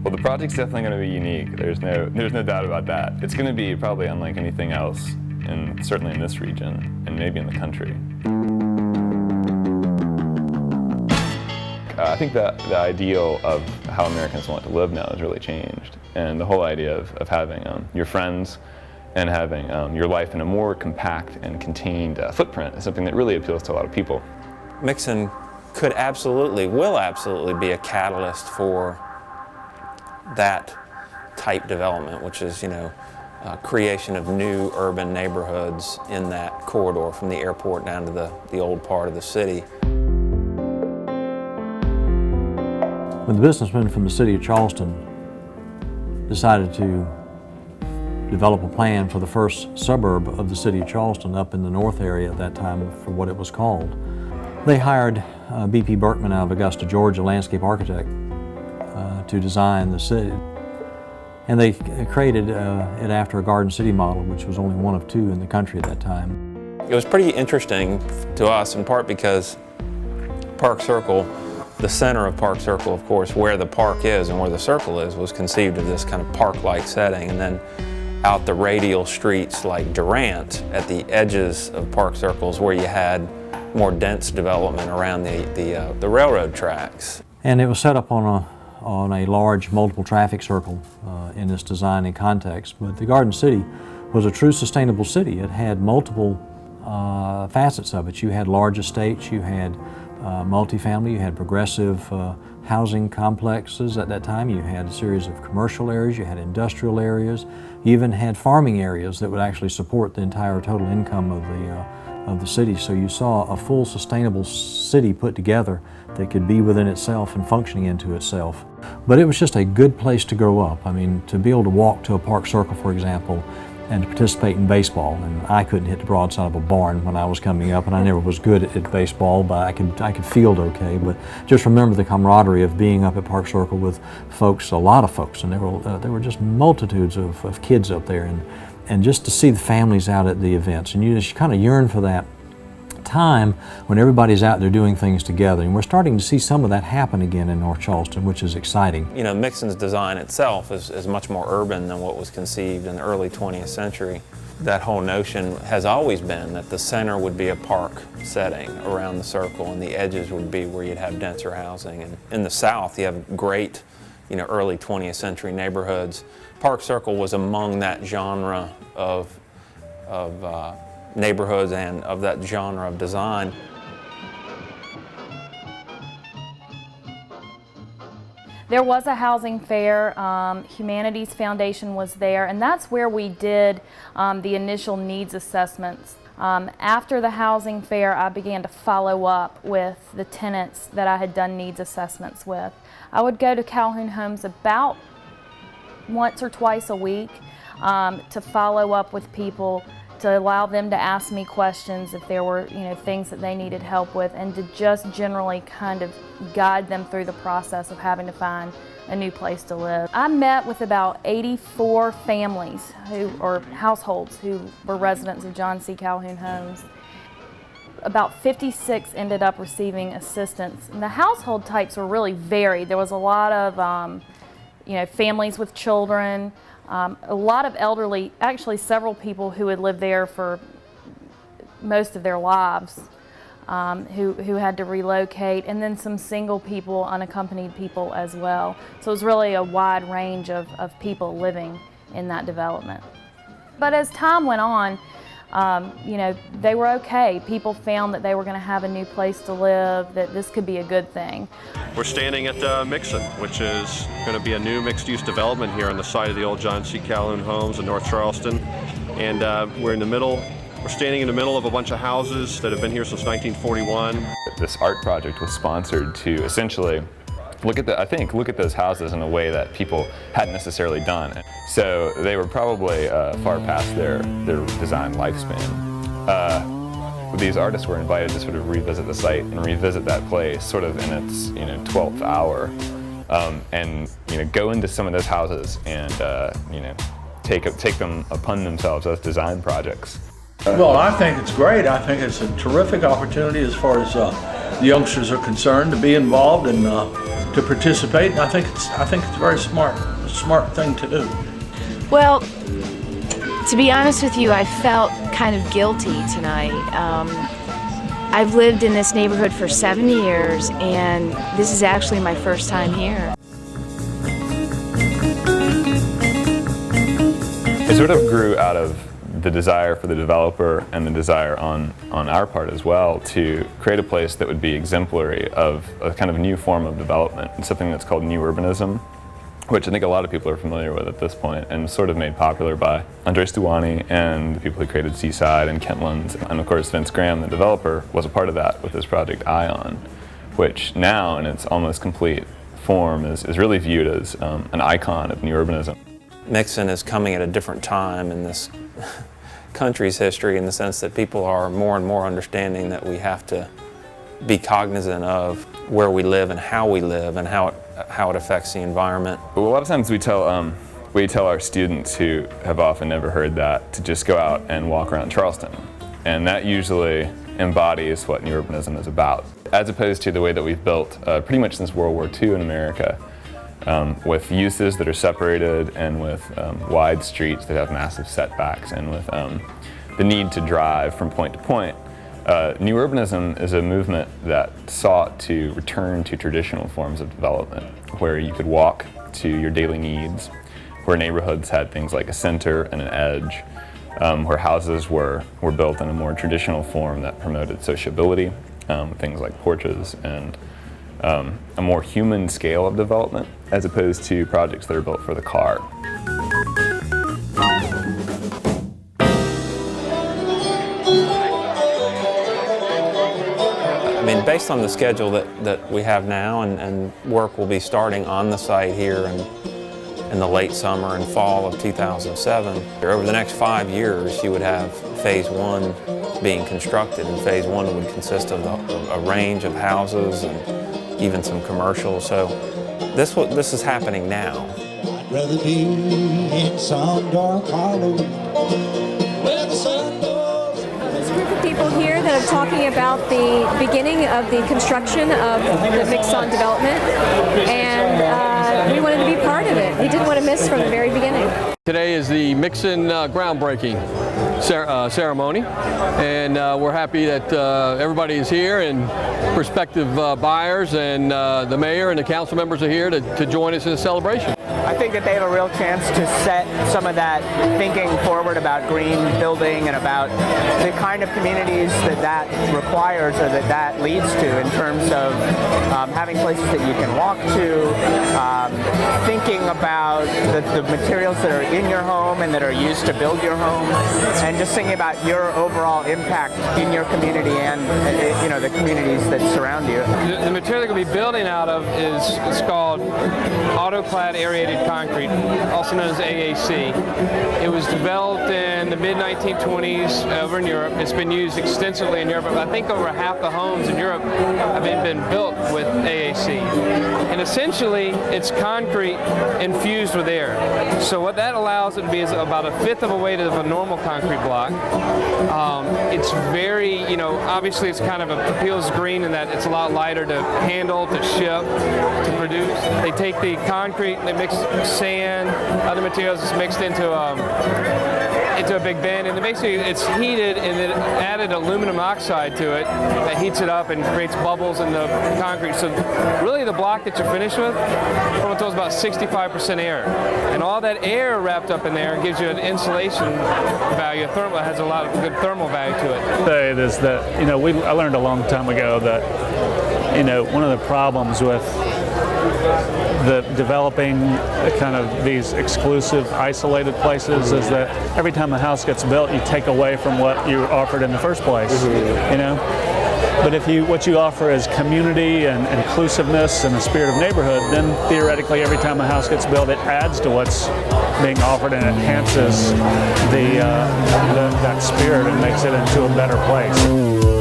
Well, the project's definitely going to be unique. There's no doubt about that. It's going to be probably unlike anything else, and certainly in this region, and maybe in the country. I think that the ideal of how Americans want to live now has really changed, and the whole idea of having your friends and having your life in a more compact and contained footprint is something that really appeals to a lot of people. Mixson will absolutely be a catalyst for that type development, which is, creation of new urban neighborhoods in that corridor from the airport down to the old part of the city. When the businessmen from the city of Charleston decided to develop a plan for the first suburb of the city of Charleston up in the north area at that time for what it was called, they hired B.P. Berkman out of Augusta, Georgia, a landscape architect, to design the city. And they created it after a Garden City model, which was only one of two in the country at that time. It was pretty interesting to us, in part because Park Circle, the center of Park Circle, of course, where the park is and where the circle is, was conceived of this kind of park-like setting. And then out the radial streets like Durant, at the edges of Park Circles, where you had more dense development around the railroad tracks. And it was set up on a large multiple traffic circle in its design and context. But the Garden City was a true sustainable city. It had multiple facets of it. You had large estates, you had multifamily, you had progressive housing complexes at that time, you had a series of commercial areas, you had industrial areas, you even had farming areas that would actually support the entire total income of the city. So you saw a full sustainable city put together that could be within itself and functioning into itself. But it was just a good place to grow up. I mean, to be able to walk to a Park Circle, for example, and to participate in baseball. And I couldn't hit the broadside of a barn when I was coming up, and I never was good at baseball, but I could field okay. But just remember the camaraderie of being up at Park Circle with folks, a lot of folks, and there were just multitudes of kids up there, and just to see the families out at the events, and you just kind of yearn for that time when everybody's out there doing things together. And we're starting to see some of that happen again in North Charleston, which is exciting. Mixson's design itself is much more urban than what was conceived in the early 20th century. That whole notion has always been that the center would be a park setting around the circle, and the edges would be where you'd have denser housing. And in the South, you have great, early 20th century neighborhoods. Park Circle was among that genre of neighborhoods and of that genre of design. There was a housing fair. Humanities Foundation was there, and that's where we did the initial needs assessments. After the housing fair, I began to follow up with the tenants that I had done needs assessments with. I would go to Calhoun Homes about once or twice a week to follow up with people, to allow them to ask me questions if there were things that they needed help with, and to just generally kind of guide them through the process of having to find a new place to live. I met with about 84 families or households who were residents of John C. Calhoun Homes. About 56 ended up receiving assistance. And the household types were really varied. There was a lot of families with children, a lot of elderly, actually several people who had lived there for most of their lives, who had to relocate, and then some single people, unaccompanied people as well. So it was really a wide range of people living in that development. But as time went on, they were okay. People found that they were going to have a new place to live, that this could be a good thing. We're standing at Mixson, which is going to be a new mixed-use development here on the site of the old John C. Calhoun Homes in North Charleston. And we're standing in the middle of a bunch of houses that have been here since 1941. This art project was sponsored to essentially look at those houses in a way that people hadn't necessarily done. So they were probably far past their design lifespan. These artists were invited to sort of revisit the site and revisit that place sort of in its 12th hour, and go into some of those houses and take them upon themselves as design projects. Well, I think it's great. I think it's a terrific opportunity as far as the youngsters are concerned to be involved in to participate. And I think it's a very smart thing to do. Well, to be honest with you, I felt kind of guilty tonight. I've lived in this neighborhood for 7 years, and this is actually my first time here. It sort of grew out of the desire for the developer and the desire on our part as well to create a place that would be exemplary of a kind of new form of development, something that's called new urbanism, which I think a lot of people are familiar with at this point, and sort of made popular by Andres Duany and the people who created Seaside and Kentlands. And of course, Vince Graham, the developer, was a part of that with his project Ion, which now in its almost complete form is really viewed as an icon of new urbanism. Mixson is coming at a different time in this country's history, in the sense that people are more and more understanding that we have to be cognizant of where we live and how it affects the environment. But a lot of times we tell our students who have often never heard that to just go out and walk around Charleston, and that usually embodies what new urbanism is about, as opposed to the way that we've built pretty much since World War II in America, with uses that are separated and with wide streets that have massive setbacks and with the need to drive from point to point. New urbanism is a movement that sought to return to traditional forms of development, where you could walk to your daily needs, where neighborhoods had things like a center and an edge, where houses were built in a more traditional form that promoted sociability, things like porches, and a more human scale of development, as opposed to projects that are built for the car. I mean, based on the schedule that we have now, and work will be starting on the site here in the late summer and fall of 2007. Over the next 5 years, you would have phase one being constructed, and phase one would consist of a range of houses and even some commercials. So this is happening now. I'd rather be in some dark hollow where the sun goes. There's a group of people here that are talking about the beginning of the construction of the Mixson development, and we wanted to be part of it. We didn't want to miss from the very beginning. Today is the Mixson groundbreaking ceremony, and we're happy that everybody is here, and prospective buyers and the mayor and the council members are here to join us in the celebration. I think that they have a real chance to set some of that thinking forward about green building and about the kind of communities that requires, or that leads to, in terms of having places that you can walk to, thinking about the materials that are in your home and that are used to build your home, and just thinking about your overall impact in your community and the communities that surround you. The material they're going to be building out of is called autoclad aerated concrete, also known as AAC. It was developed in the mid-1920s over in Europe. It's been used extensively in Europe. I think over half the homes in Europe have been built with AAC. And essentially, it's concrete infused with air. So what that allows it to be is about 1/5 of a weight of a normal concrete block. It's very, obviously it's kind of appeals green in that it's a lot lighter to handle, to ship, to produce. They take the concrete, they mix sand, other materials, it's mixed into a big bin, and basically it's heated, and then added aluminum oxide to it that heats it up and creates bubbles in the concrete. So really the block that you're finished with, it's about 65% air, and all that air wrapped up in there gives you an insulation value. Thermal has a lot of good thermal value to it. Say is that I learned a long time ago that one of the problems with the developing kind of these exclusive, isolated places is that every time a house gets built, you take away from what you offered in the first place. But if what you offer is community and inclusiveness and the spirit of neighborhood, then theoretically every time a house gets built, it adds to what's being offered and enhances that spirit and makes it into a better place.